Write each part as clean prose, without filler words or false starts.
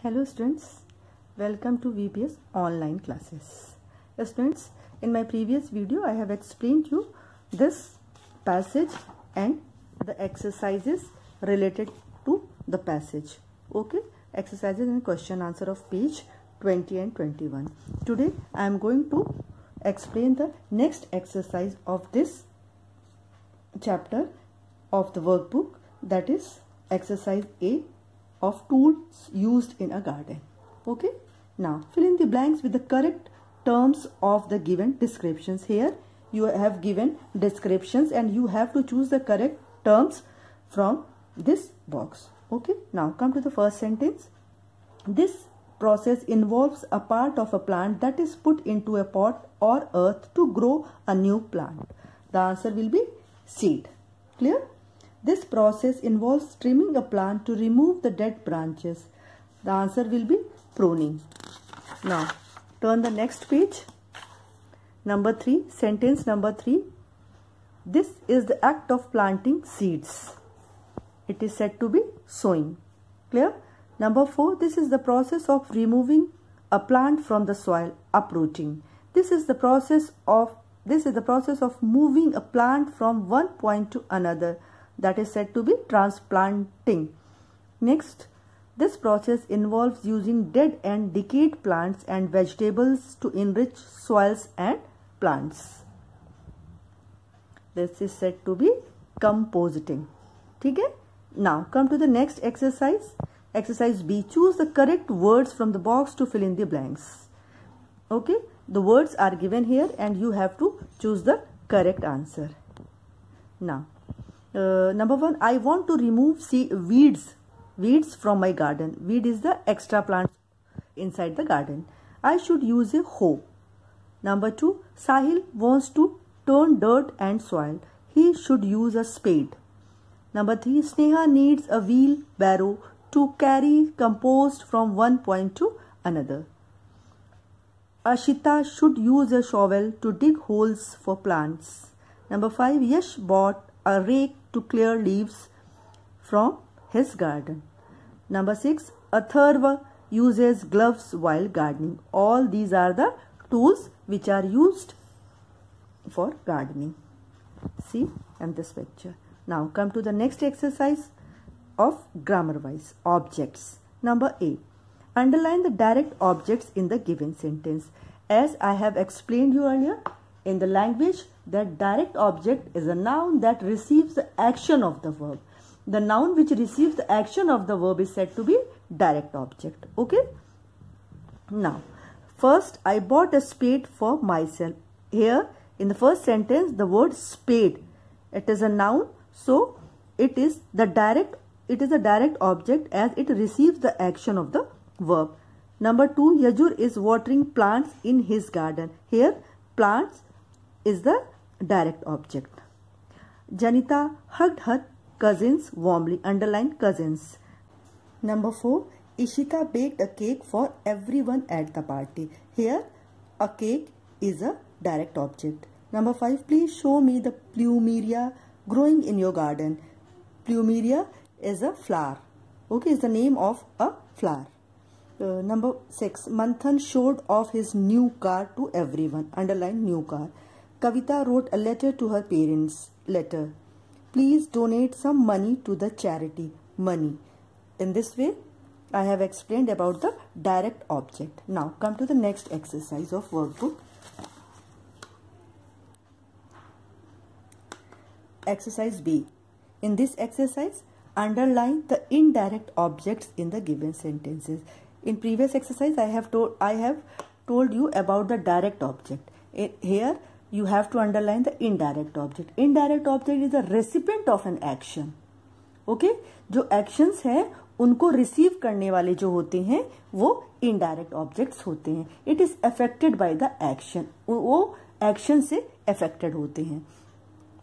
Hello students, welcome to VPS online classes. Students, in my previous video I have explained you this passage and the exercises related to the passage. Okay, exercises and question answer of page 20 and 21. Today I am going to explain the next exercise of this chapter of the workbook, that is exercise A of tools used in a garden. Okay, now fill in the blanks with the correct terms of the given descriptions. Here you have given descriptions and you have to choose the correct terms from this box. Okay, now come to the first sentence. This process involves a part of a plant that is put into a pot or earth to grow a new plant. The answer will be seed. Clear? This process involves trimming a plant to remove the dead branches. The answer will be pruning. Now, turn the next page. Number 3, sentence number 3. This is the act of planting seeds. It is said to be sowing. Clear? Number 4, this is the process of removing a plant from the soil, uprooting. This is the process of moving a plant from one point to another. That is said to be transplanting. Next, this process involves using dead and decayed plants and vegetables to enrich soils and plants. This is said to be composting. Okay? Now come to the next exercise. Exercise B. Choose the correct words from the box to fill in the blanks. Okay? The words are given here and you have to choose the correct answer. Now, number 1, I want to remove weeds from my garden. Weed is the extra plants inside the garden. I should use a hoe. Number 2, Sahil wants to turn dirt and soil. He should use a spade. Number 3, Sneha needs a wheelbarrow to carry compost from one point to another. Ashita should use a shovel to dig holes for plants. Number 5, Yash bought a rake to clear leaves from his garden. Number 6, Atharva uses gloves while gardening. All these are the tools which are used for gardening. See in this picture. Now come to the next exercise of grammar wise objects. Number A, underline the direct objects in the given sentence. As I have explained you earlier, in the language, that direct object is a noun that receives the action of the verb. The noun which receives the action of the verb is said to be direct object. Okay? Now, first I bought a spade for myself. Here in the first sentence, the word spade, it is a noun, so it is a direct object as it receives the action of the verb. Number 2, Yajur is watering plants in his garden. Here plants is the direct object. Janita hugged her cousins warmly. Underline cousins. Number 4, Ishita baked a cake for everyone at the party. Here a cake is a direct object. Number 5, please show me the plumeria growing in your garden. Plumeria is a flower. Okay, is the name of a flower. Number 6, Manthan showed off his new car to everyone. Underline new car. Kavita wrote a letter to her parents. Letter. Please donate some money to the charity. Money. In this way, I have explained about the direct object. Now, come to the next exercise of workbook. Exercise B. In this exercise, underline the indirect objects in the given sentences. In previous exercise, I have told you about the direct object. Here, you have to underline the indirect object. Indirect object is the recipient of an action. Okay? जो actions हैं, उनको receive करने वाले जो होते हैं, वो indirect objects होते हैं. It is affected by the action. वो action से affected होते हैं.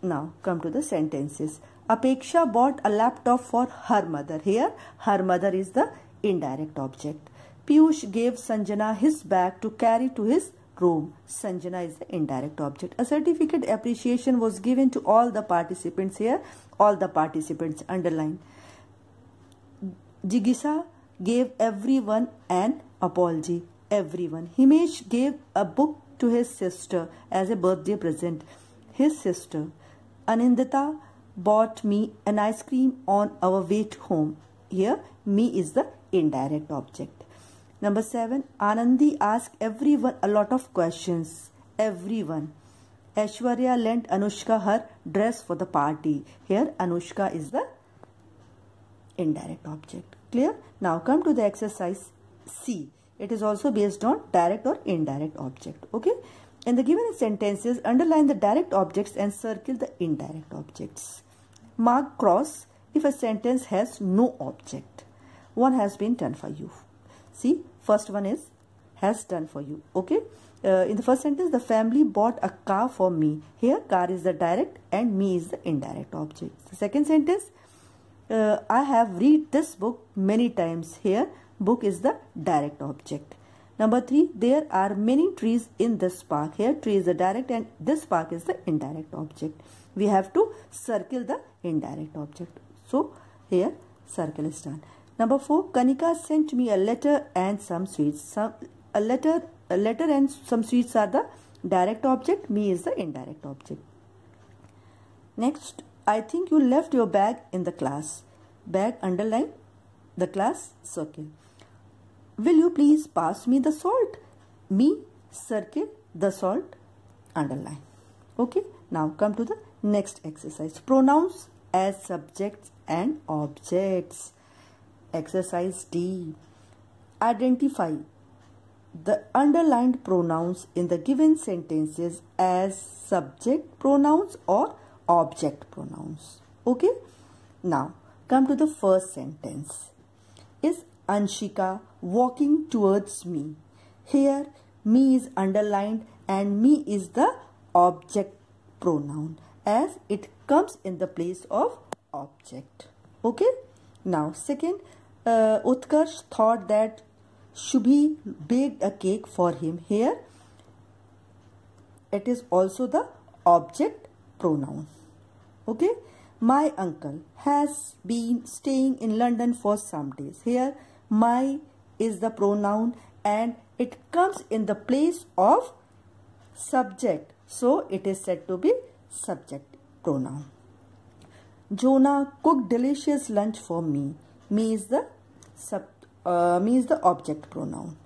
Now, come to the sentences. Apeksha bought a laptop for her mother. Here, her mother is the indirect object. Piyush gave Sanjana his bag to carry to his room. Sanjana is the indirect object. A certificate appreciation was given to all the participants. Here all the participants underline. Jigisa gave everyone an apology. Everyone. Himesh gave a book to his sister as a birthday present. His sister. Anindita bought me an ice cream on our way to home. Here, me is the indirect object. Number 7. Anandi asked everyone a lot of questions. Everyone. Aishwarya lent Anushka her dress for the party. Here, Anushka is the indirect object. Clear? Now come to the exercise C. It is also based on direct or indirect object. Okay? In the given sentences, underline the direct objects and circle the indirect objects. Mark cross if a sentence has no object. One has been done for you. See, first one is has done for you. Okay? In the first sentence, the family bought a car for me. Here, car is the direct and me is the indirect object. The second sentence, I have read this book many times. Here, book is the direct object. Number 3, there are many trees in this park. Here, tree is the direct and this park is the indirect object. We have to circle the indirect object. So, here, circle is done. Number 4, Kanika sent me a letter and some sweets. A letter and some sweets are the direct object. Me is the indirect object. Next, I think you left your bag in the class. Bag underline, the class circle. Will you please pass me the salt? Me circle, the salt underline. Okay. Now come to the next exercise. Pronouns as subjects and objects. Exercise D. Identify the underlined pronouns in the given sentences as subject pronouns or object pronouns. Okay. Now come to the first sentence. Is Anshika walking towards me? Here me is underlined and me is the object pronoun as it comes in the place of object. Okay. Now second, Utkarsh thought that Shubhi baked a cake for him. Here it is also the object pronoun. Okay. My uncle has been staying in London for some days. Here my is the pronoun and it comes in the place of subject. So it is said to be subject pronoun. Jonah cooked delicious lunch for me. Me is the object pronoun.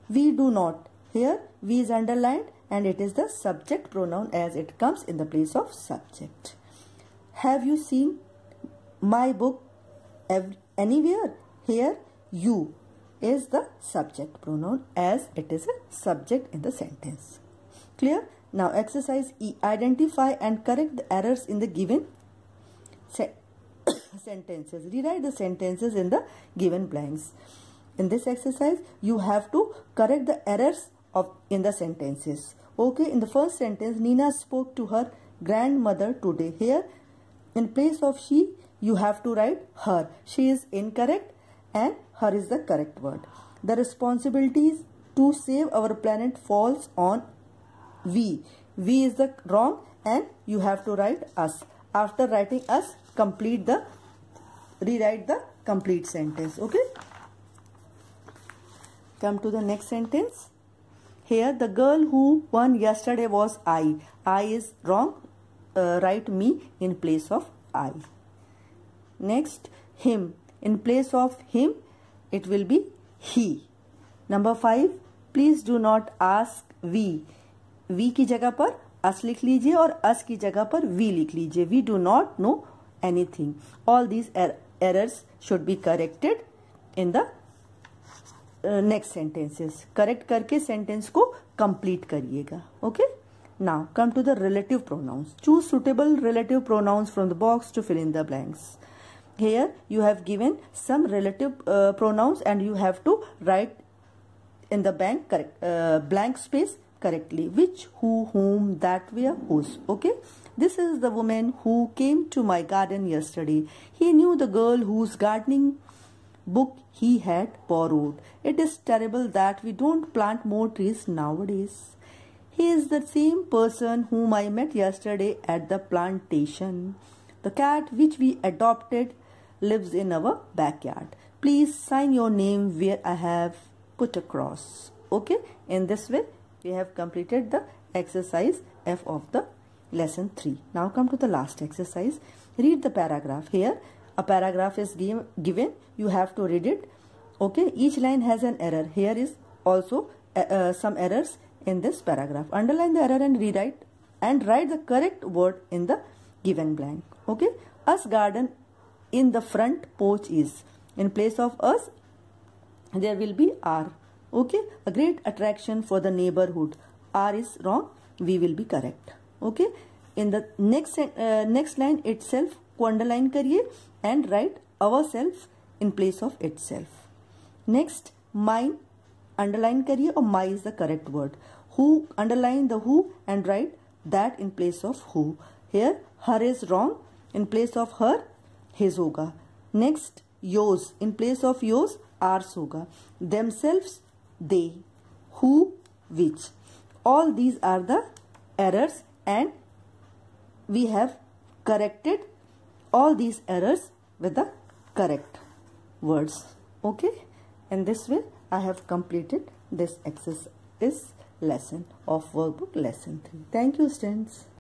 We do not. Here we is underlined and it is the subject pronoun as it comes in the place of subject. Have you seen my book anywhere? Here you is the subject pronoun as it is a subject in the sentence. Clear? Now exercise E. Identify and correct the errors in the given sentences. Rewrite the sentences in the given blanks. In this exercise you have to correct the errors in the sentences. Okay, in the first sentence, Nina spoke to her grandmother today. Here in place of she you have to write her. She is incorrect and her is the correct word. The responsibilities to save our planet falls on we. We is the wrong and you have to write us. After writing us, rewrite the complete sentence. Okay. Come to the next sentence. Here the girl who won yesterday was I. I is wrong. Write me in place of I. Next, him. In place of him, it will be he. Number 5. Please do not ask we. We की जगह पर us लिख लीजिए और us की जगह पर we लिख लीजिए. We do not know anything. All these errors should be corrected in the next sentences. Correct करके sentence को complete करिएगा. Okay. Now come to the relative pronouns. Choose suitable relative pronouns from the box to fill in the blanks. Here you have given some relative pronouns and you have to write in the blank space correctly. Which, who, whom, that, where, whose. Okay. This is the woman who came to my garden yesterday. He knew the girl whose gardening book he had borrowed. It is terrible that we don't plant more trees nowadays. He is the same person whom I met yesterday at the plantation. The cat which we adopted lives in our backyard. Please sign your name where I have put a cross. Okay, in this way we have completed the exercise F of the lesson 3. Now come to the last exercise. Read the paragraph. Here a paragraph is given. You have to read it. Okay, each line has an error. Here is also some errors in this paragraph. Underline the error and rewrite and write the correct word in the given blank. Okay, us garden in the front porch is. In place of us there will be are. Okay, a great attraction for the neighborhood. Are is wrong, we will be correct. Okay, in the next line itself को underline करिए and write ourself in place of itself. Next, mine underline करिए और my is the correct word. Who, underline the who and write that in place of who. Here her is wrong, in place of her his होगा. Next, yours, in place of yours ours होगा. Themselves they, who which. All these are the errors and we have corrected all these errors with the correct words. Okay, in this way I have completed this exercise lesson of workbook lesson 3. Thank you, students.